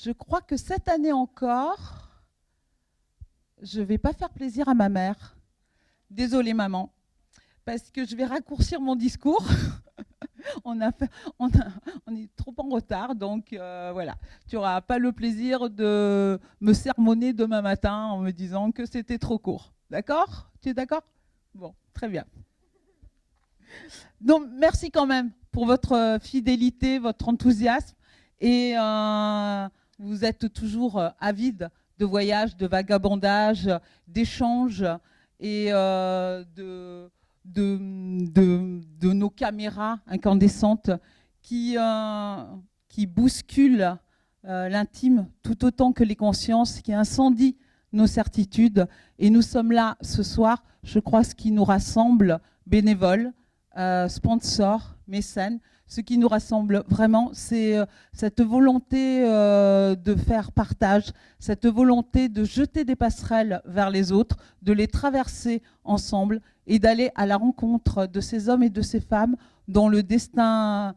Je crois que cette année encore, je ne vais pas faire plaisir à ma mère. Désolée maman, parce que je vais raccourcir mon discours. on, a fait, on est trop en retard, donc voilà. Tu n'auras pas le plaisir de me sermonner demain matin en me disant que c'était trop court. D'accord? Tu es d'accord? Bon, très bien. Donc, merci quand même pour votre fidélité, votre enthousiasme. Et vous êtes toujours avide de voyages, de vagabondage, d'échanges et de nos caméras incandescentes qui bousculent l'intime tout autant que les consciences, qui incendient nos certitudes. Et nous sommes là ce soir, je crois, ce qui nous rassemble, bénévoles, sponsors, mécènes. Ce qui nous rassemble vraiment, c'est cette volonté de faire partage, cette volonté de jeter des passerelles vers les autres, de les traverser ensemble et d'aller à la rencontre de ces hommes et de ces femmes dont le destin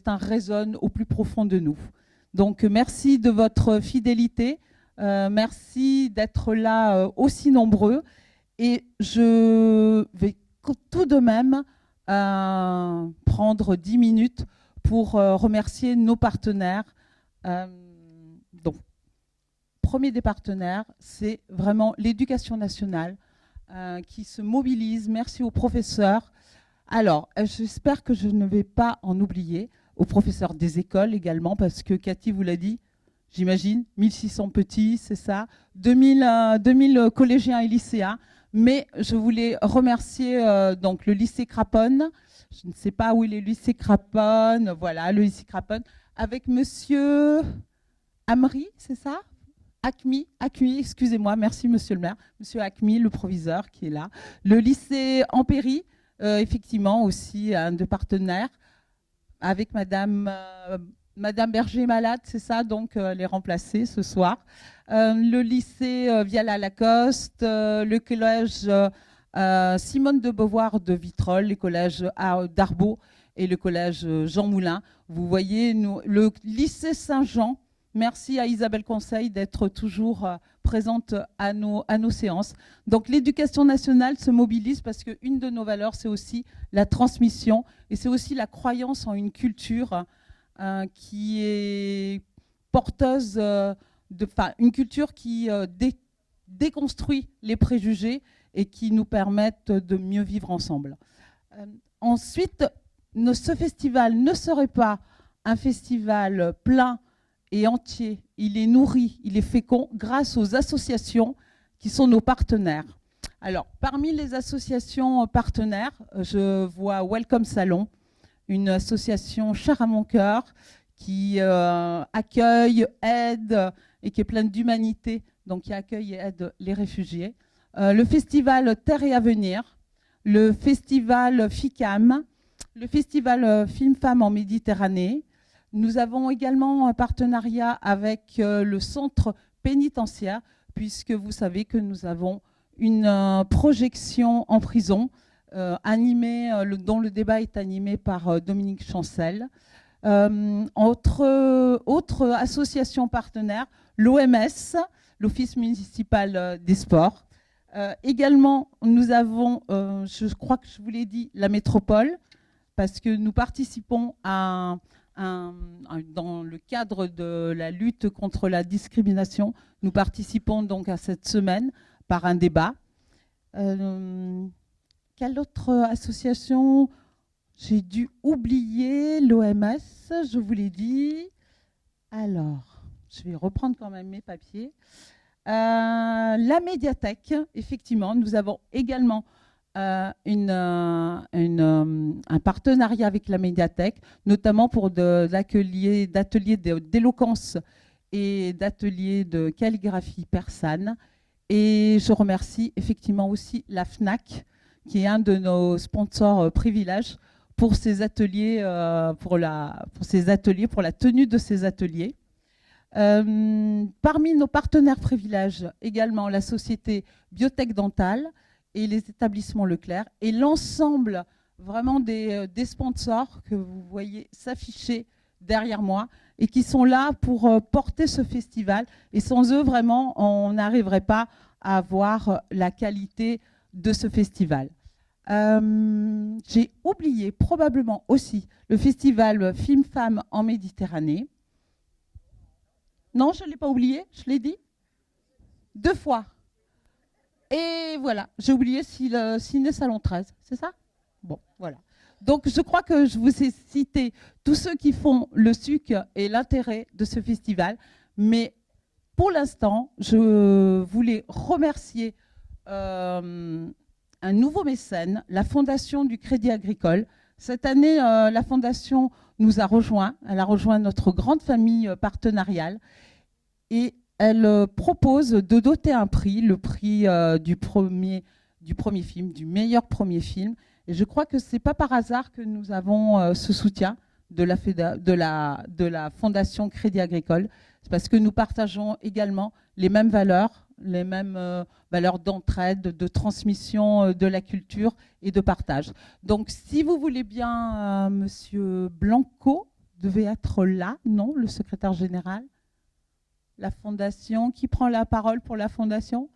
résonne au plus profond de nous. Donc merci de votre fidélité, merci d'être là aussi nombreux et je vais tout de même prendre 10 minutes pour remercier nos partenaires. Donc, premier des partenaires, c'est vraiment l'éducation nationale qui se mobilise. Merci aux professeurs. Alors, j'espère que je ne vais pas en oublier, aux professeurs des écoles également, parce que Cathy vous l'a dit, j'imagine, 1600 petits, c'est ça, 2000 collégiens et lycéens. Mais je voulais remercier donc le lycée Craponne. Je ne sais pas où est le lycée Craponne. Voilà, le lycée Craponne. Avec monsieur Amri, c'est ça? Acmi, excusez-moi, merci monsieur le maire. Monsieur Acmi, le proviseur qui est là. Le lycée Ampéry, effectivement aussi un de partenaires. Avec madame Berger malade, c'est ça, donc elle est remplacée ce soir. Le lycée Viala Lacoste, le collège Simone de Beauvoir de Vitrolles, les collèges d'Arbaud et le collège Jean Moulin. Vous voyez, le lycée Saint-Jean, merci à Isabelle Conseil d'être toujours présente à nos séances. Donc l'éducation nationale se mobilise parce qu'une de nos valeurs, c'est aussi la transmission et c'est aussi la croyance en une culture qui est porteuse une culture qui déconstruit les préjugés et qui nous permettent de mieux vivre ensemble. Ensuite, ce festival ne serait pas un festival plein et entier. Il est nourri, il est fécond grâce aux associations qui sont nos partenaires. Alors, parmi les associations partenaires, je vois Welcome Salon, une association chère à mon cœur qui accueille, aide et qui est pleine d'humanité, donc qui accueille et aide les réfugiés. Le festival Terre et Avenir, le festival FICAM, le festival Film Femmes en Méditerranée. Nous avons également un partenariat avec le centre pénitentiaire, puisque vous savez que nous avons une projection en prison dont le débat est animé par Dominique Chancel. Autre association partenaire, l'OMS, l'Office municipal des sports. Également, nous avons, je crois que je vous l'ai dit, la métropole, parce que nous participons dans le cadre de la lutte contre la discrimination, nous participons donc à cette semaine par un débat. Quelle autre association? J'ai dû oublier l'OMS, je vous l'ai dit. Alors, je vais reprendre quand même mes papiers. La médiathèque, effectivement, nous avons également un partenariat avec la médiathèque, notamment pour d'ateliers d'éloquence et d'ateliers de calligraphie persane. Et je remercie effectivement aussi la FNAC, qui est un de nos sponsors privilèges pour ces ateliers, pour la tenue de ces ateliers. Parmi nos partenaires privilèges, également la société Biotech Dentale et les établissements Leclerc et l'ensemble vraiment des sponsors que vous voyez s'afficher derrière moi et qui sont là pour porter ce festival. Et sans eux, vraiment, on n'arriverait pas à avoir la qualité de ce festival. J'ai oublié probablement aussi le festival Film Femmes en Méditerranée. Non, je ne l'ai pas oublié, je l'ai dit 2 fois. Et voilà, j'ai oublié le Ciné Salon 13, c'est ça? Bon, voilà. Donc je crois que je vous ai cité tous ceux qui font le suc et l'intérêt de ce festival. Mais pour l'instant, je voulais remercier un nouveau mécène, la Fondation du Crédit Agricole. Cette année, la Fondation nous a rejoints. Elle a rejoint notre grande famille partenariale. Et elle propose de doter un prix, le prix du premier film, du meilleur premier film. Et je crois que ce n'est pas par hasard que nous avons ce soutien de la Fondation Crédit Agricole. C'est parce que nous partageons également les mêmes valeurs d'entraide, de transmission de la culture et de partage. Donc, si vous voulez bien, Monsieur Blanco devait être là, non, le secrétaire général? La Fondation, qui prend la parole pour la Fondation?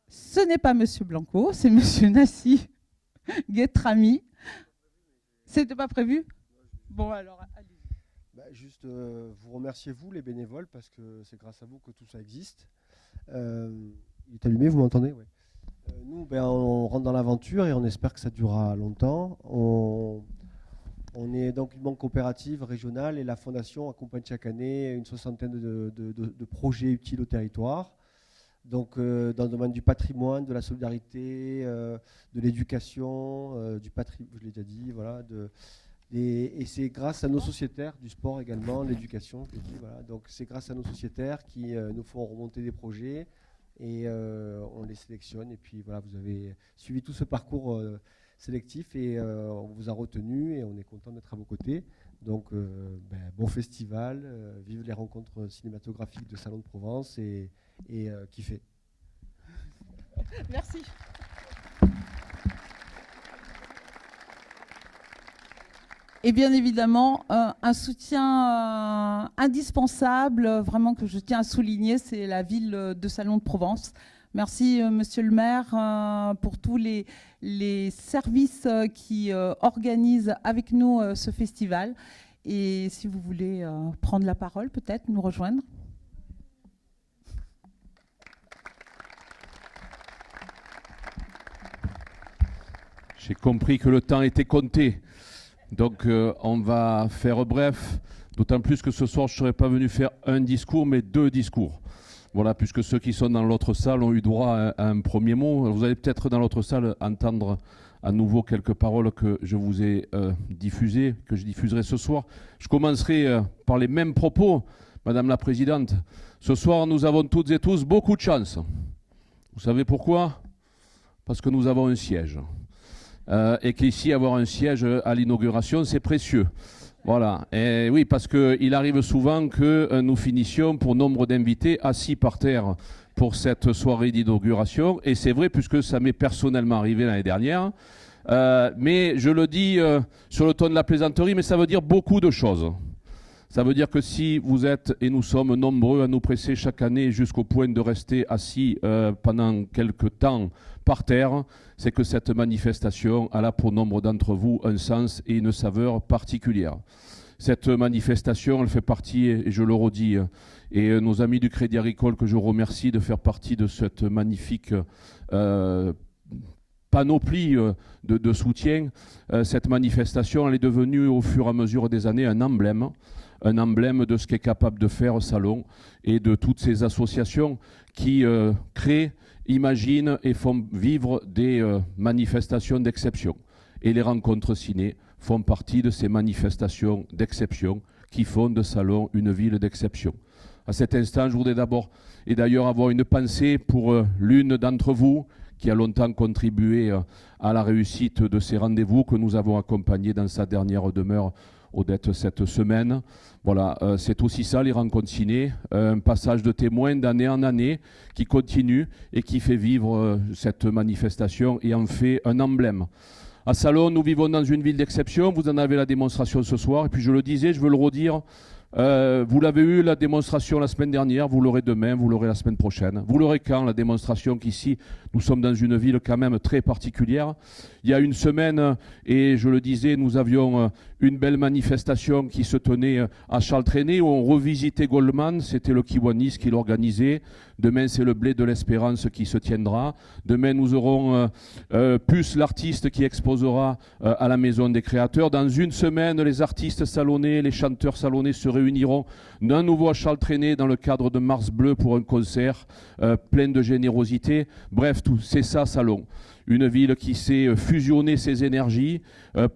Ce n'est pas Monsieur Blanco, c'est Monsieur Nassi Guetrami. C'était pas prévu? Bon, alors, allez-y. Juste vous remercier, vous, les bénévoles, parce que c'est grâce à vous que tout ça existe. Il est allumé, vous m'entendez? Ouais. Nous, on rentre dans l'aventure et on espère que ça durera longtemps. On est donc une banque coopérative régionale et la Fondation accompagne chaque année une 60aine de projets utiles au territoire. Donc, dans le domaine du patrimoine, de la solidarité, de l'éducation, du patrimoine, je l'ai déjà dit, voilà. Et c'est grâce à nos sociétaires du sport également, l'éducation, je l'ai dit, voilà. Donc, c'est grâce à nos sociétaires qui nous font remonter des projets et on les sélectionne. Et puis, voilà, vous avez suivi tout ce parcours sélectif et on vous a retenu et on est content d'être à vos côtés. Donc, bon festival, vive les rencontres cinématographiques de Salon de Provence et kiffez. Merci. Et bien évidemment, un soutien indispensable, vraiment que je tiens à souligner, c'est la ville de Salon de Provence. Merci, Monsieur le maire, pour tous les services qui organisent avec nous ce festival. Et si vous voulez prendre la parole, peut-être nous rejoindre. J'ai compris que le temps était compté. Donc on va faire bref, d'autant plus que ce soir je ne serais pas venu faire un discours, mais 2 discours. Voilà, puisque ceux qui sont dans l'autre salle ont eu droit à un premier mot. Vous allez peut-être dans l'autre salle entendre à nouveau quelques paroles que je vous ai diffusées, que je diffuserai ce soir. Je commencerai par les mêmes propos, Madame la Présidente. Ce soir, nous avons toutes et tous beaucoup de chance. Vous savez pourquoi? Parce que nous avons un siège. Et qu'ici, avoir un siège à l'inauguration, c'est précieux. Voilà. Et oui, parce qu'il arrive souvent que nous finissions, pour nombre d'invités, assis par terre pour cette soirée d'inauguration. Et c'est vrai, puisque ça m'est personnellement arrivé l'année dernière. Mais je le dis sur le ton de la plaisanterie, mais ça veut dire beaucoup de choses. Ça veut dire que si vous êtes, et nous sommes nombreux à nous presser chaque année jusqu'au point de rester assis pendant quelques temps par terre, c'est que cette manifestation a là pour nombre d'entre vous un sens et une saveur particulière. Cette manifestation, elle fait partie, et je le redis, et nos amis du Crédit Agricole que je remercie de faire partie de cette magnifique panoplie de soutien. Cette manifestation, elle est devenue au fur et à mesure des années un emblème de ce qu'est capable de faire Salon et de toutes ces associations qui créent, imaginent et font vivre des manifestations d'exception. Et les rencontres ciné font partie de ces manifestations d'exception qui font de Salon une ville d'exception. À cet instant, je voudrais d'abord et d'ailleurs avoir une pensée pour l'une d'entre vous qui a longtemps contribué à la réussite de ces rendez-vous que nous avons accompagnés dans sa dernière demeure, Odette, cette semaine. Voilà, c'est aussi ça, les rencontres ciné, un passage de témoins d'année en année qui continue et qui fait vivre cette manifestation et en fait un emblème. À Salon, nous vivons dans une ville d'exception. Vous en avez la démonstration ce soir. Et puis je le disais, je veux le redire. Vous l'avez eu, la démonstration, la semaine dernière, vous l'aurez demain, vous l'aurez la semaine prochaine. Vous l'aurez quand, la démonstration qu'ici, nous sommes dans une ville quand même très particulière. Il y a une semaine, et je le disais, nous avions une belle manifestation qui se tenait à Charles-Trenet, où on revisitait Goldman, c'était le Kiwanis qui l'organisait. Demain, c'est le Blé de l'Espérance qui se tiendra. Demain, nous aurons Puce, l'artiste qui exposera à la Maison des Créateurs. Dans une semaine, les artistes salonnais, les chanteurs salonnais se réuniront d'un nouveau à Charles-Trenet dans le cadre de Mars Bleu pour un concert plein de générosité. Bref, c'est ça, Salon. Une ville qui sait fusionner ses énergies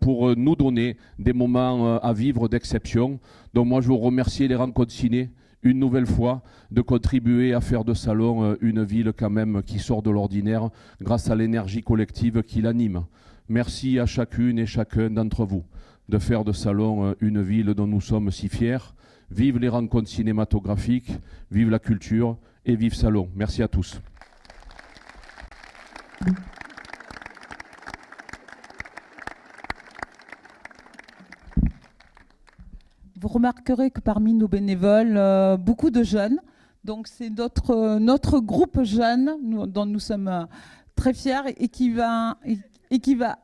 pour nous donner des moments à vivre d'exception. Donc moi, je vous remercie les rencontres ciné une nouvelle fois de contribuer à faire de Salon une ville quand même qui sort de l'ordinaire grâce à l'énergie collective qui l'anime. Merci à chacune et chacun d'entre vous de faire de Salon une ville dont nous sommes si fiers. Vive les rencontres cinématographiques, vive la culture et vive Salon. Merci à tous. Vous remarquerez que parmi nos bénévoles, beaucoup de jeunes. Donc c'est notre groupe jeune dont nous sommes très fiers et qui va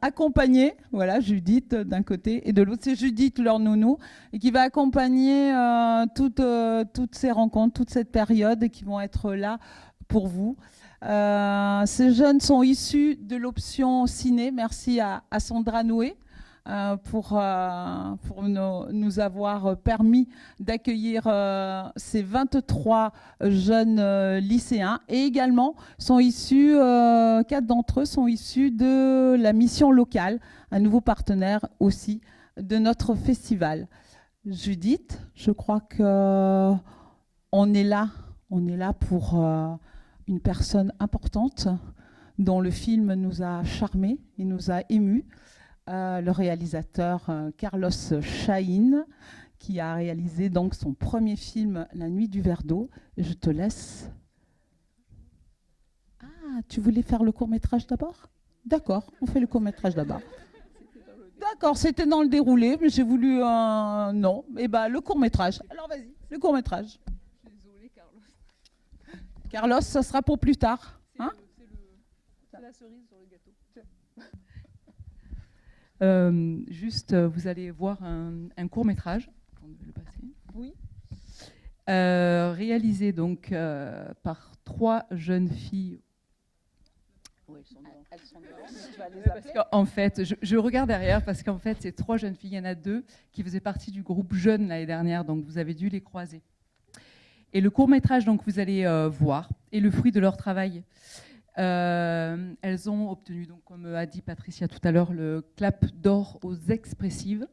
accompagner, voilà, Judith d'un côté et de l'autre, c'est Judith, leur nounou, et qui va accompagner toutes ces rencontres, toute cette période et qui vont être là pour vous. Ces jeunes sont issus de l'option ciné. Merci à Sandra Noué. Pour nous avoir permis d'accueillir ces 23 jeunes lycéens. Et également, sont issus, 4 d'entre eux sont issus de la mission locale, un nouveau partenaire aussi de notre festival. Judith, je crois qu'on est là pour une personne importante dont le film nous a charmés et nous a émus. Le réalisateur Carlos Chaín, qui a réalisé donc son premier film La Nuit du verre d'eau. Je te laisse. Ah, tu voulais faire le court-métrage d'abord ? D'accord, on fait le court-métrage d'abord. D'accord, c'était dans le déroulé, mais j'ai voulu non. Et ben le court-métrage. Alors vas-y, le court-métrage. Désolée, Carlos. Carlos, ça sera pour plus tard. Hein ? C'est la cerise sur le gâteau. Vous allez voir un court-métrage. On devait le passer. Oui. Réalisé donc par 3 jeunes filles. Oui, elles sont dehors, mais tu vas les Parce qu'en fait, je regarde derrière parce qu'en fait, ces 3 jeunes filles, il y en a 2 qui faisaient partie du groupe Jeunes l'année dernière, donc vous avez dû les croiser. Et le court-métrage, donc vous allez voir, est le fruit de leur travail. Elles ont obtenu, donc, comme a dit Patricia tout à l'heure, le clap d'or aux expressives.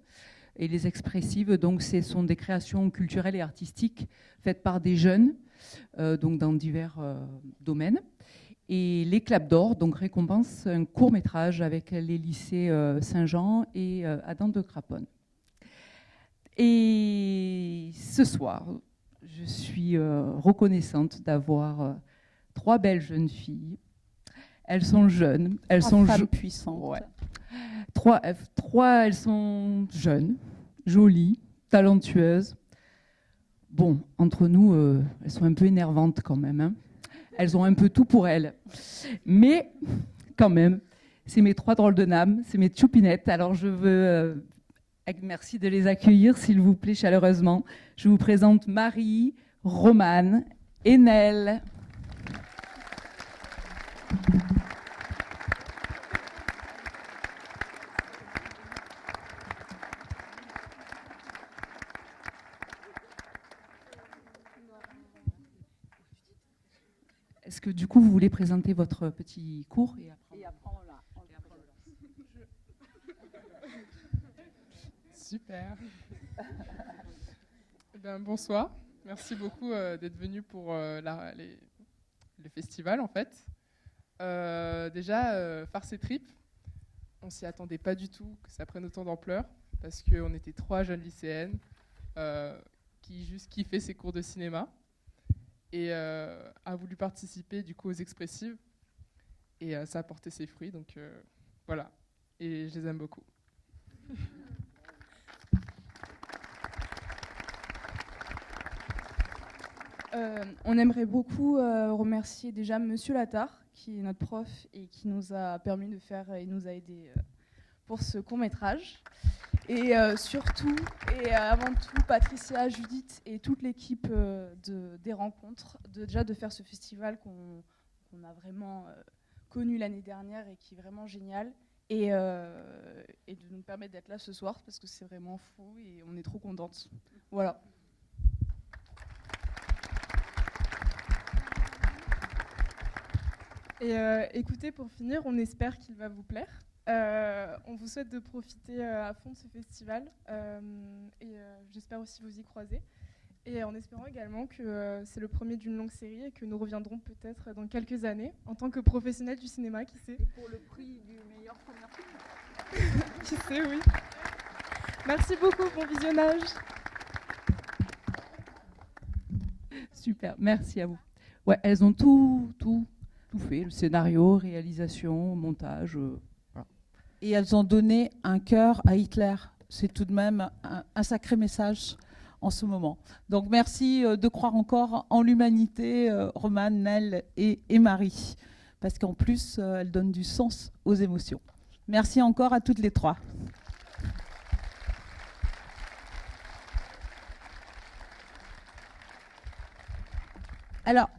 Et les expressives, donc, ce sont des créations culturelles et artistiques faites par des jeunes, donc dans divers domaines. Et les claps d'or donc, récompensent un court-métrage avec les lycées Saint-Jean et Adam de Craponne. Et ce soir, je suis reconnaissante d'avoir 3 belles jeunes filles. Elles sont jeunes, elles sont femmes puissantes. Ouais. 3, elles sont jeunes, jolies, talentueuses. Bon, entre nous, elles sont un peu énervantes quand même. Hein. Elles ont un peu tout pour elles. Mais quand même, c'est mes 3 drôles de dames, c'est mes choupinettes. Alors je veux, merci de les accueillir, s'il vous plaît, chaleureusement. Je vous présente Marie, Romane et Nel. Est-ce que du coup vous voulez présenter votre petit cours et après on l'a. Super. Bonsoir. Merci beaucoup d'être venu pour le festival en fait. Déjà, Farce et Trip, on s'y attendait pas du tout que ça prenne autant d'ampleur parce qu'on était 3 jeunes lycéennes qui juste kiffaient ces cours de cinéma et a voulu participer du coup aux expressives et ça a porté ses fruits. Donc voilà, et je les aime beaucoup. On aimerait beaucoup remercier déjà Monsieur Lattard, qui est notre prof et qui nous a permis de faire et nous a aidés pour ce court-métrage. Et surtout, et avant tout, Patricia, Judith et toute l'équipe des rencontres, de faire ce festival qu'on a vraiment connu l'année dernière et qui est vraiment génial. Et de nous permettre d'être là ce soir, parce que c'est vraiment fou et on est trop contentes. Voilà. Et écoutez, pour finir, on espère qu'il va vous plaire. On vous souhaite de profiter à fond de ce festival et j'espère aussi vous y croiser. Et en espérant également que c'est le premier d'une longue série et que nous reviendrons peut-être dans quelques années en tant que professionnels du cinéma, qui sait. Et pour le prix du meilleur premier film. Qui sait, oui. Merci beaucoup, bon visionnage. Super, merci à vous. Ouais, elles ont tout fait, le scénario, réalisation, montage. Voilà. Et elles ont donné un cœur à Hitler. C'est tout de même un sacré message en ce moment. Donc merci de croire encore en l'humanité, Romane, Nel et Marie, parce qu'en plus, elles donnent du sens aux émotions. Merci encore à toutes les trois. Alors,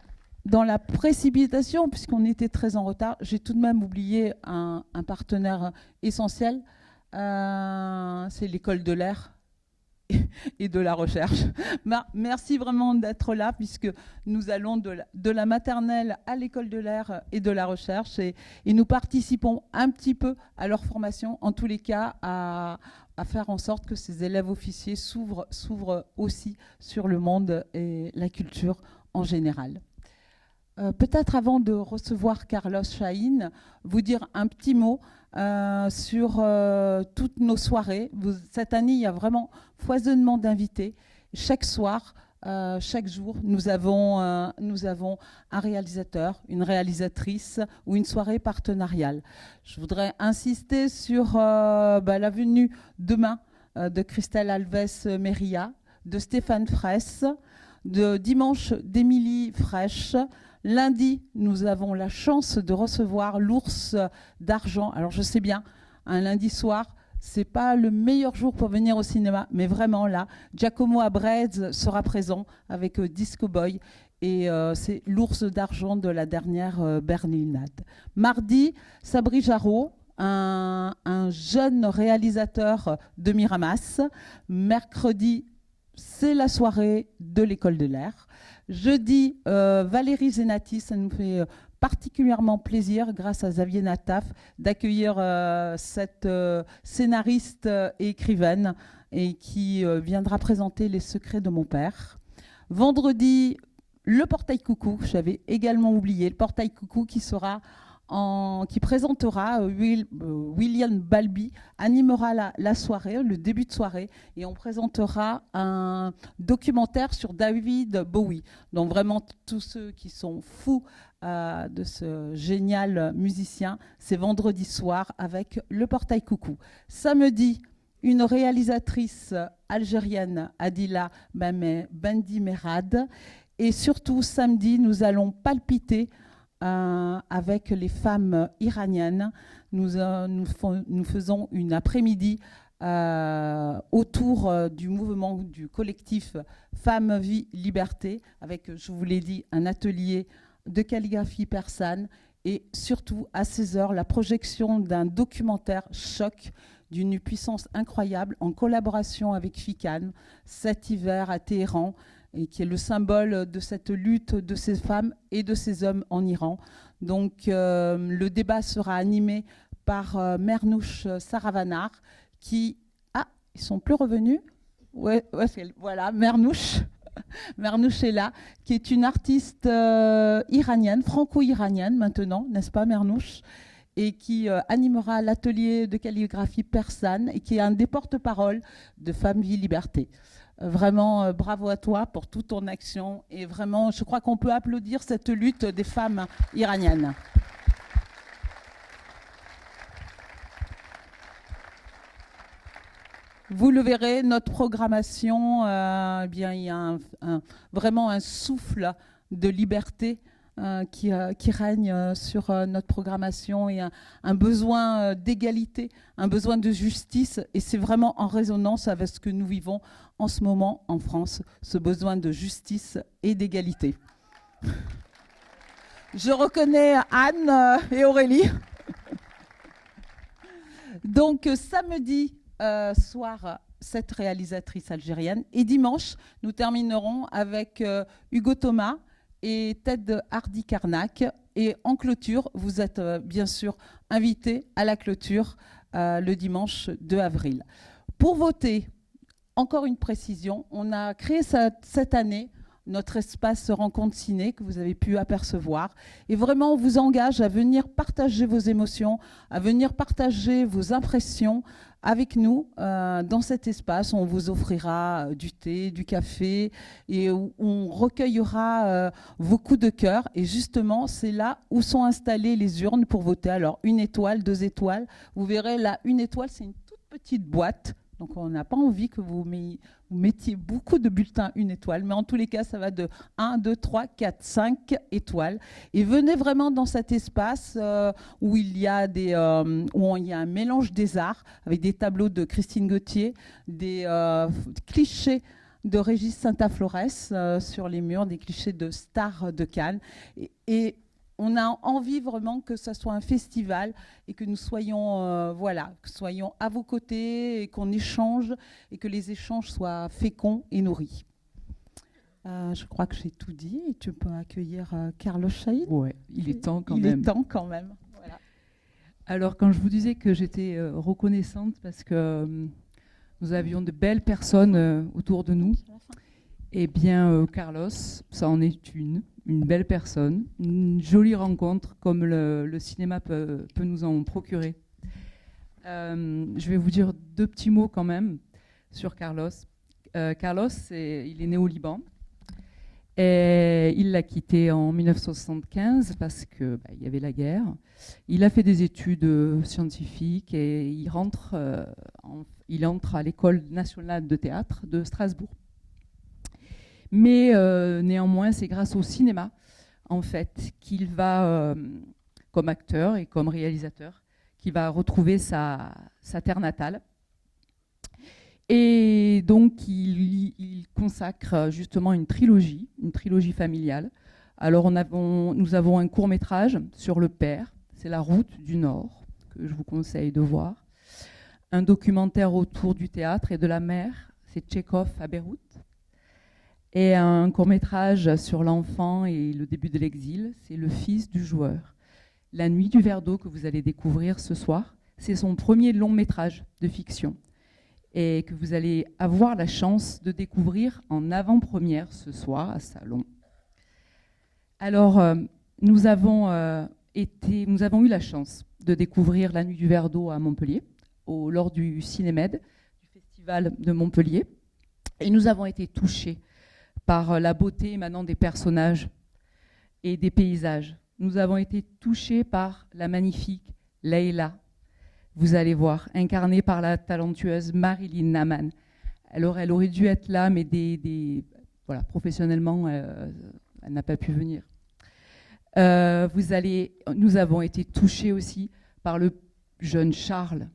dans la précipitation, puisqu'on était très en retard, j'ai tout de même oublié un partenaire essentiel, c'est l'École de l'Air et de la recherche. Merci vraiment d'être là, puisque nous allons de la maternelle à l'École de l'Air et de la recherche, et nous participons un petit peu à leur formation, en tous les cas, à faire en sorte que ces élèves officiers s'ouvrent aussi sur le monde et la culture en général. Peut-être avant de recevoir Carlos Chahine, vous dire un petit mot sur toutes nos soirées. Cette année, il y a vraiment foisonnement d'invités. Chaque soir, chaque jour, nous avons un réalisateur, une réalisatrice ou une soirée partenariale. Je voudrais insister sur la venue demain de Christelle Alves Meria, de Stéphane Fraisse, de dimanche d'Émilie Fraîche. Lundi, nous avons la chance de recevoir l'Ours d'Argent. Alors je sais bien, un lundi soir, c'est pas le meilleur jour pour venir au cinéma, mais vraiment là, Giacomo Abrez sera présent avec Disco Boy et c'est l'Ours d'Argent de la dernière Berlinade. Mardi, Sabri Jarreau, un jeune réalisateur de Miramas. Mercredi, c'est la soirée de l'École de l'Air. Jeudi, Valérie Zenati, ça nous fait particulièrement plaisir, grâce à Xavier Nataf, d'accueillir cette scénariste et écrivaine et qui viendra présenter Les secrets de mon père. Vendredi, le Portail Coucou, j'avais également oublié, le Portail Coucou qui présentera William Balbi, animera la soirée, le début de soirée, et on présentera un documentaire sur David Bowie. Donc vraiment, tous ceux qui sont fous de ce génial musicien, c'est vendredi soir avec le Portail Coucou. Samedi, une réalisatrice algérienne, Adila Bendi Merad. Et surtout, samedi, nous allons palpiter avec les femmes iraniennes. Nous faisons une après-midi autour du mouvement du collectif Femmes, Vie, Liberté, avec, je vous l'ai dit, un atelier de calligraphie persane et surtout à 16h, la projection d'un documentaire choc d'une puissance incroyable en collaboration avec FICAN, cet hiver à Téhéran, et qui est le symbole de cette lutte de ces femmes et de ces hommes en Iran. Donc le débat sera animé par Mernouche Saravanar, qui... Ah, ils sont plus revenus. Ouais, voilà, Mernouche. Mernouche est là, qui est une artiste iranienne, franco-iranienne maintenant, n'est-ce pas Mernouche, et qui animera l'atelier de calligraphie persane et qui est un des porte-parole de Femmes, Vie, Liberté. Vraiment, bravo à toi pour toute ton action. Et vraiment, je crois qu'on peut applaudir cette lutte des femmes iraniennes. Vous le verrez, notre programmation, eh bien, il y a vraiment un souffle de liberté qui règne sur notre programmation et un besoin d'égalité, un besoin de justice. Et c'est vraiment en résonance avec ce que nous vivons en ce moment en France, ce besoin de justice et d'égalité. Je reconnais Anne et Aurélie. Donc samedi soir, cette réalisatrice algérienne. Et dimanche, nous terminerons avec Hugo Thomas et Ted Hardy-Karnak. Et en clôture, vous êtes bien sûr invités à la clôture le dimanche 2 avril. Pour voter, encore une précision, on a créé cette année notre espace rencontre ciné que vous avez pu apercevoir. Et vraiment, on vous engage à venir partager vos émotions, à venir partager vos impressions avec nous dans cet espace. On vous offrira du thé, du café et où on recueillera vos coups de cœur. Et justement, c'est là où sont installées les urnes pour voter. Alors, 1 étoile, 2 étoiles. Vous verrez là, 1 étoile, c'est une toute petite boîte. Donc, on n'a pas envie que vous mettiez beaucoup de bulletins 1 étoile, mais en tous les cas, ça va de 1, 2, 3, 4, 5 étoiles. Et venez vraiment dans cet espace où il y a un mélange des arts, avec des tableaux de Christine Gauthier, des clichés de Régis Saint-Aflorès sur les murs, des clichés de stars de Cannes. Et on a envie vraiment que ça soit un festival et que nous soyons, que soyons à vos côtés et qu'on échange et que les échanges soient féconds et nourris. Je crois que j'ai tout dit et tu peux accueillir Carlos Chahine. Ouais, il est temps quand même. Il est temps quand même. Voilà. Alors, quand je vous disais que j'étais reconnaissante parce que nous avions de belles personnes autour de nous, eh bien, Carlos, ça en est une belle personne, une jolie rencontre comme le cinéma peut nous en procurer. Je vais vous dire 2 petits mots quand même sur Carlos. Carlos, il est né au Liban et il l'a quitté en 1975 parce qu'il y avait la guerre. Il a fait des études scientifiques et il entre à l'École nationale de théâtre de Strasbourg. Mais néanmoins, c'est grâce au cinéma, en fait, qu'il va, comme acteur et comme réalisateur, qu'il va retrouver sa terre natale. Et donc, il consacre justement une trilogie familiale. Alors, nous avons un court-métrage sur le père, c'est La Route du Nord, que je vous conseille de voir. Un documentaire autour du théâtre et de la mer, c'est Tchekhov à Beyrouth. Et un court-métrage sur l'enfant et le début de l'exil, c'est Le Fils du joueur. La nuit du verre d'eau que vous allez découvrir ce soir, c'est son premier long-métrage de fiction et que vous allez avoir la chance de découvrir en avant-première ce soir à Salon. Alors, nous avons eu la chance de découvrir La nuit du verre d'eau à Montpellier, lors du Cinémed, du festival de Montpellier, et nous avons été touchés par la beauté émanant des personnages et des paysages. Nous avons été touchés par la magnifique Leïla, vous allez voir, incarnée par la talentueuse Marilyn Naman. Alors, elle aurait dû être là, mais professionnellement, elle n'a pas pu venir. Nous avons été touchés aussi par le jeune Charles.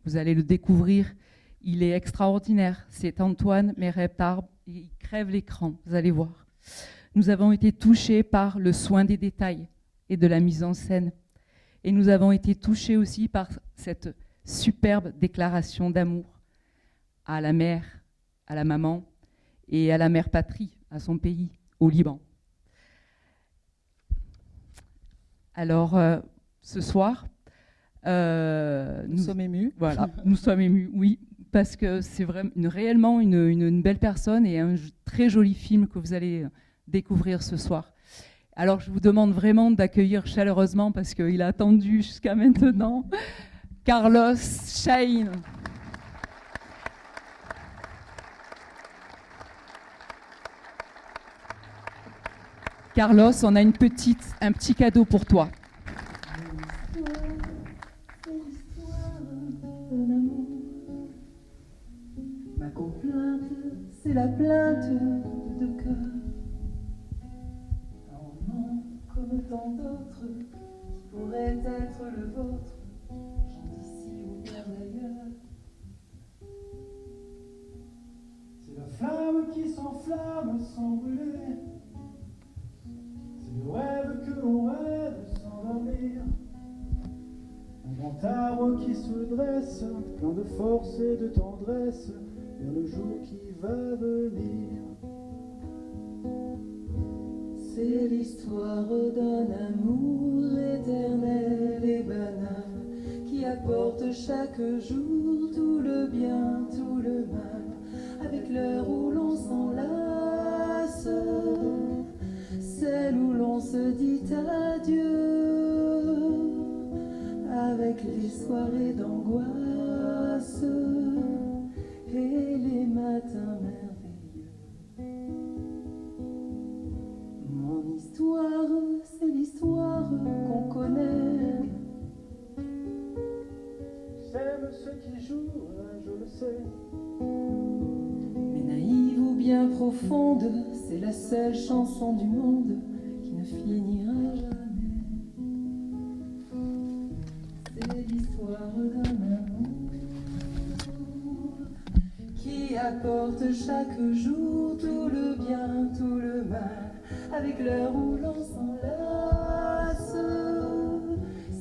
Vous allez le découvrir. Il est extraordinaire. C'est Antoine Mereb-Tarbes. Il crève l'écran, vous allez voir. Nous avons été touchés par le soin des détails et de la mise en scène. Et nous avons été touchés aussi par cette superbe déclaration d'amour à la mère, à la maman et à la mère patrie, à son pays, au Liban. Alors, ce soir, nous sommes émus. Voilà, nous sommes émus, oui. Parce que c'est réellement une belle personne et un très joli film que vous allez découvrir ce soir. Alors, je vous demande vraiment d'accueillir chaleureusement, parce qu'il a attendu jusqu'à maintenant, Carlos Chahine. Carlos, on a un petit cadeau pour toi. c'est la plainte de deux cœurs. Un roman comme tant d'autres qui pourrait être le vôtre, gens d'ici ou bien d'ailleurs. C'est la flamme qui s'enflamme sans brûler. C'est le rêve que l'on rêve sans dormir. Un grand arbre qui se dresse, plein de force et de tendresse, vers le jour qui va venir. C'est l'histoire d'un amour éternel et banal qui apporte chaque jour tout le bien, tout le mal, avec l'heure où l'on s'enlace, celle où l'on se dit adieu, avec les soirées d'angoisse et les matins merveilleux. Mon histoire, c'est l'histoire qu'on connaît. J'aime ceux qui jouent, je le sais. Mais naïve ou bien profonde, c'est la seule chanson du monde qui ne finira jamais. C'est l'histoire d'un amour qui apporte chaque jour tout le bien, tout le mal, avec l'heure où l'on s'enlace,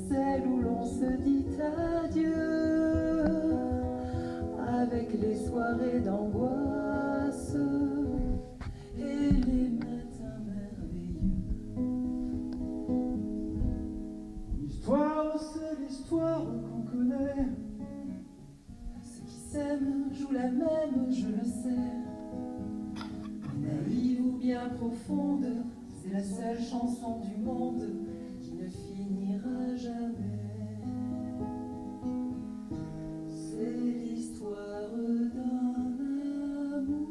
celle où l'on se dit adieu, avec les soirées d'angoisse et les matins merveilleux. L'histoire, c'est l'histoire qu'on connaît. Ceux qui s'aiment jouent la même, je le sais. Naïve ou bien profonde, c'est la seule chanson du monde qui ne finira jamais. C'est l'histoire d'un amour.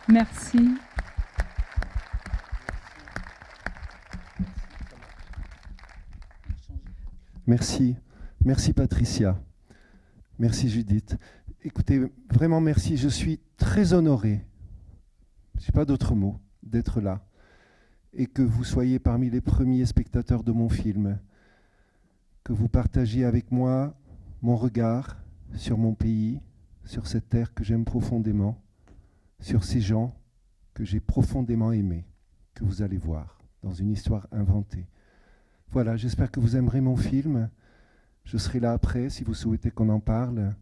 Merci. Merci. Merci Patricia. Merci Judith. Écoutez, vraiment merci. Je suis très honoré, je n'ai pas d'autre mot, d'être là. Et que vous soyez parmi les premiers spectateurs de mon film. Que vous partagiez avec moi mon regard sur mon pays, sur cette terre que j'aime profondément, sur ces gens que j'ai profondément aimés, que vous allez voir dans une histoire inventée. Voilà, j'espère que vous aimerez mon film. Je serai là après si vous souhaitez qu'on en parle.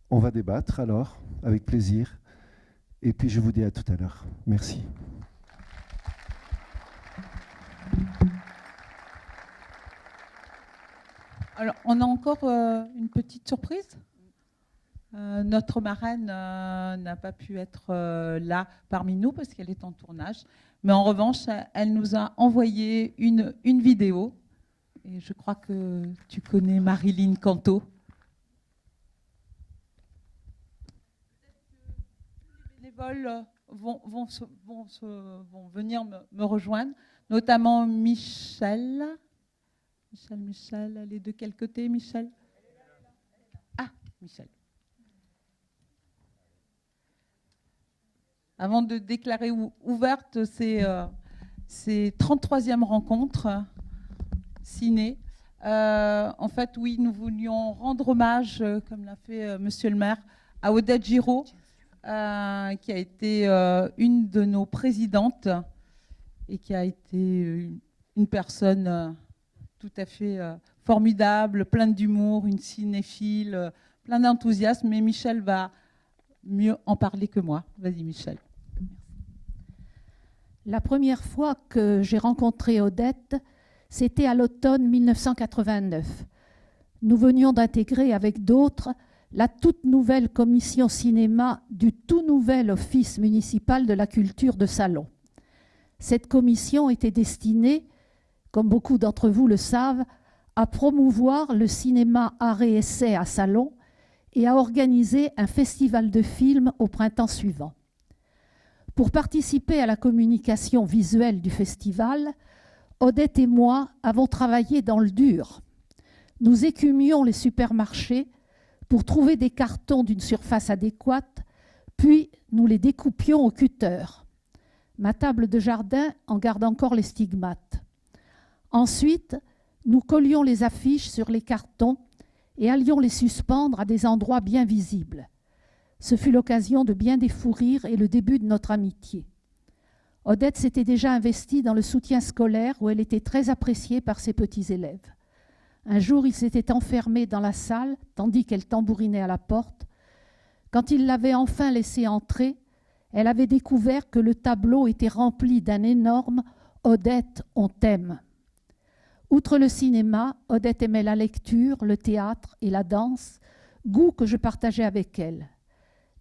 On va débattre alors, avec plaisir. Et puis je vous dis à tout à l'heure. Merci. Alors, on a encore une petite surprise. Notre marraine n'a pas pu être là parmi nous parce qu'elle est en tournage. Mais en revanche, elle nous a envoyé une vidéo. Et je crois que tu connais Marilyn Canto. Les bénévoles vont venir me rejoindre, notamment Michel. Michel, elle est de quel côté, Michel? Ah, Michel. Avant de déclarer ouverte ces 33e rencontres ciné. En fait, oui, nous voulions rendre hommage, comme l'a fait Monsieur le maire, à Odette Giraud, qui a été une de nos présidentes et qui a été une personne tout à fait formidable, pleine d'humour, une cinéphile, plein d'enthousiasme. Mais Michel va mieux en parler que moi. Vas-y, Michel. La première fois que j'ai rencontré Odette, c'était à l'automne 1989. Nous venions d'intégrer avec d'autres la toute nouvelle commission cinéma du tout nouvel office municipal de la culture de Salon. Cette commission était destinée, comme beaucoup d'entre vous le savent, à promouvoir le cinéma art et essai à Salon et à organiser un festival de films au printemps suivant. Pour participer à la communication visuelle du festival, Odette et moi avons travaillé dans le dur. Nous écumions les supermarchés pour trouver des cartons d'une surface adéquate, puis nous les découpions au cutter. Ma table de jardin en garde encore les stigmates. Ensuite, nous collions les affiches sur les cartons et allions les suspendre à des endroits bien visibles. Ce fut l'occasion de bien défourir et le début de notre amitié. Odette s'était déjà investie dans le soutien scolaire où elle était très appréciée par ses petits élèves. Un jour, il s'était enfermé dans la salle tandis qu'elle tambourinait à la porte. Quand il l'avait enfin laissée entrer, elle avait découvert que le tableau était rempli d'un énorme « Odette, on t'aime ». Outre le cinéma, Odette aimait la lecture, le théâtre et la danse, goût que je partageais avec elle.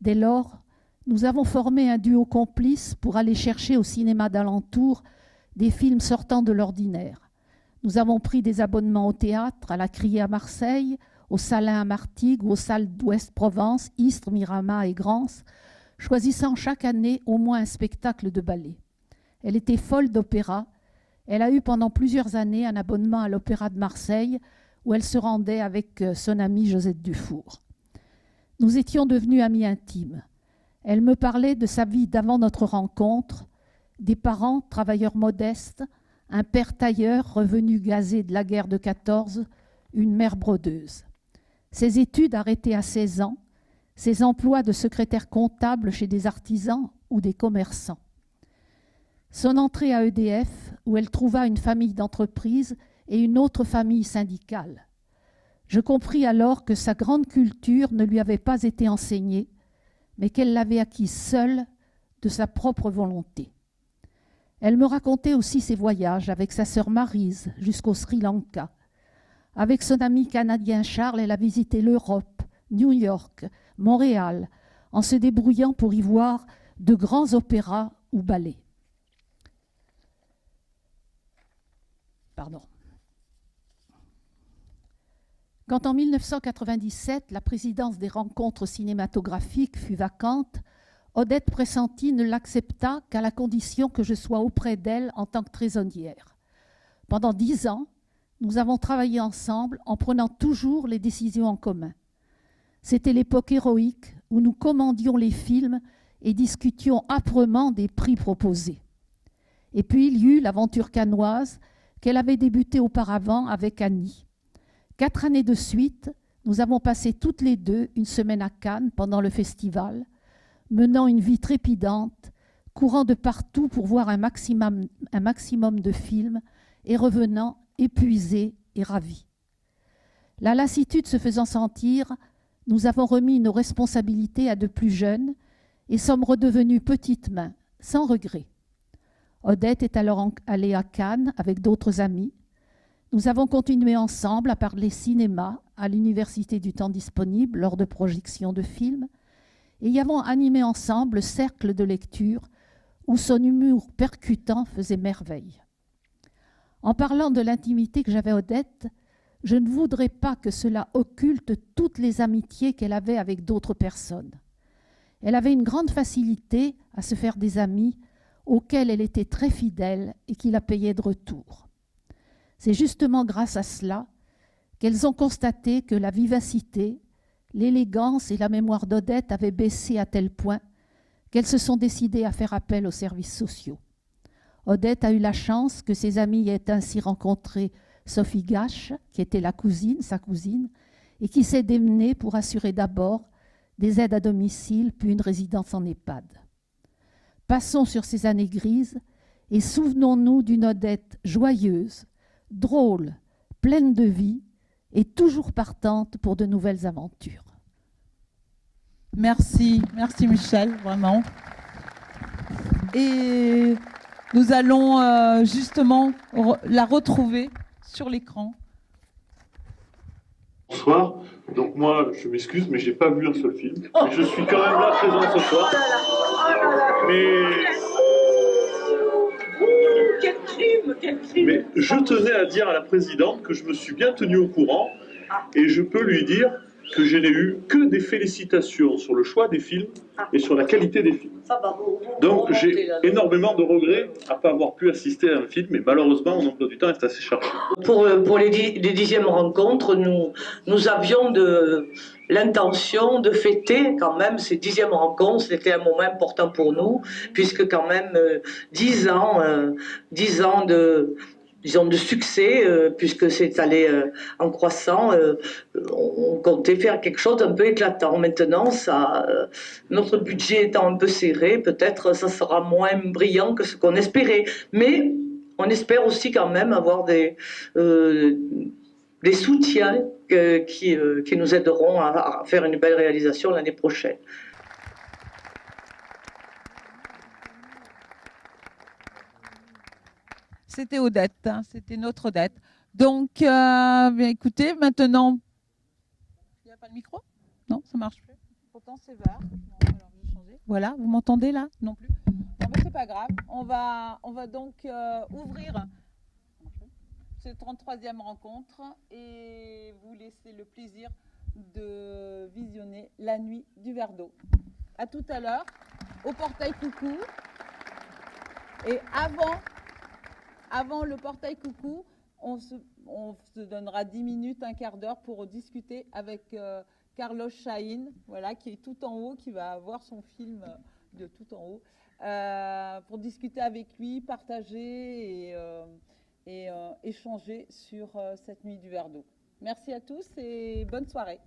Dès lors, nous avons formé un duo complice pour aller chercher au cinéma d'alentour des films sortant de l'ordinaire. Nous avons pris des abonnements au théâtre, à la Criée à Marseille, au Salin à Martigues ou aux salles d'Ouest-Provence, Istres, Miramas et Grance, choisissant chaque année au moins un spectacle de ballet. Elle était folle d'opéra. Elle a eu pendant plusieurs années un abonnement à l'Opéra de Marseille où elle se rendait avec son amie Josette Dufour. Nous étions devenus amis intimes. Elle me parlait de sa vie d'avant notre rencontre, des parents travailleurs modestes, un père tailleur revenu gazé de la guerre de 14, une mère brodeuse. Ses études arrêtées à 16 ans, ses emplois de secrétaire comptable chez des artisans ou des commerçants. Son entrée à EDF, où elle trouva une famille d'entreprise et une autre famille syndicale. Je compris alors que sa grande culture ne lui avait pas été enseignée, mais qu'elle l'avait acquise seule de sa propre volonté. Elle me racontait aussi ses voyages avec sa sœur Maryse jusqu'au Sri Lanka. Avec son ami canadien Charles, elle a visité l'Europe, New York, Montréal, en se débrouillant pour y voir de grands opéras ou ballets. Pardon. Quand en 1997, la présidence des rencontres cinématographiques fut vacante, Odette Pressenty ne l'accepta qu'à la condition que je sois auprès d'elle en tant que trésorière. Pendant 10 ans, nous avons travaillé ensemble en prenant toujours les décisions en commun. C'était l'époque héroïque où nous commandions les films et discutions âprement des prix proposés. Et puis il y eut l'aventure cannoise qu'elle avait débutée auparavant avec Annie. 4 années de suite, nous avons passé toutes les deux une semaine à Cannes pendant le festival, menant une vie trépidante, courant de partout pour voir un maximum de films et revenant épuisés et ravis. La lassitude se faisant sentir, nous avons remis nos responsabilités à de plus jeunes et sommes redevenus petites mains, sans regret. Odette est alors allée à Cannes avec d'autres amis. Nous avons continué ensemble à parler cinéma à l'Université du temps disponible lors de projections de films et y avons animé ensemble le cercle de lecture où son humour percutant faisait merveille. En parlant de l'intimité que j'avais Odette, je ne voudrais pas que cela occulte toutes les amitiés qu'elle avait avec d'autres personnes. Elle avait une grande facilité à se faire des amis auxquels elle était très fidèle et qui la payaient de retour. C'est justement grâce à cela qu'elles ont constaté que la vivacité, l'élégance et la mémoire d'Odette avaient baissé à tel point qu'elles se sont décidées à faire appel aux services sociaux. Odette a eu la chance que ses amis aient ainsi rencontré Sophie Gache, qui était sa cousine, et qui s'est démenée pour assurer d'abord des aides à domicile, puis une résidence en EHPAD. Passons sur ces années grises et souvenons-nous d'une Odette joyeuse, drôle, pleine de vie et toujours partante pour de nouvelles aventures. Merci Michel, vraiment. Et nous allons justement la retrouver sur l'écran. Bonsoir. Donc moi, je m'excuse, mais j'ai pas vu un seul film. Mais je suis quand même là présent ce soir. Mais je tenais à dire à la présidente que je me suis bien tenu au courant et je peux lui dire que je n'ai eu que des félicitations sur le choix des films et sur la qualité des films. Donc j'ai énormément de regrets à ne pas avoir pu assister à un film, mais malheureusement mon emploi du temps est assez chargé. Pour les 10e rencontres, nous avions l'intention de fêter quand même ces 10e rencontres. C'était un moment important pour nous, puisque quand même 10 ans de succès, puisque c'est allé en croissant, on comptait faire quelque chose d'un peu éclatant. Maintenant, notre budget étant un peu serré, peut-être ça sera moins brillant que ce qu'on espérait. Mais on espère aussi quand même avoir des soutiens qui nous aideront à faire une belle réalisation l'année prochaine. C'était Odette, hein, c'était notre Odette. Donc, écoutez, maintenant... Il n'y a pas de micro? Non, ça marche plus. Pourtant, c'est vert. Non, alors, je vais changer. Voilà, vous m'entendez là? Non plus. Non, mais c'est pas grave. On va donc ouvrir cette 33e rencontre et vous laisser le plaisir de visionner La Nuit du verre d'eau. À tout à l'heure, au portail Coucou. Et avant le portail Coucou, on se donnera 10 minutes, un quart d'heure pour discuter avec Carlos Chahin, voilà, qui est tout en haut, qui va voir son film de tout en haut, pour discuter avec lui, partager et échanger sur cette nuit du verre d'eau. Merci à tous et bonne soirée.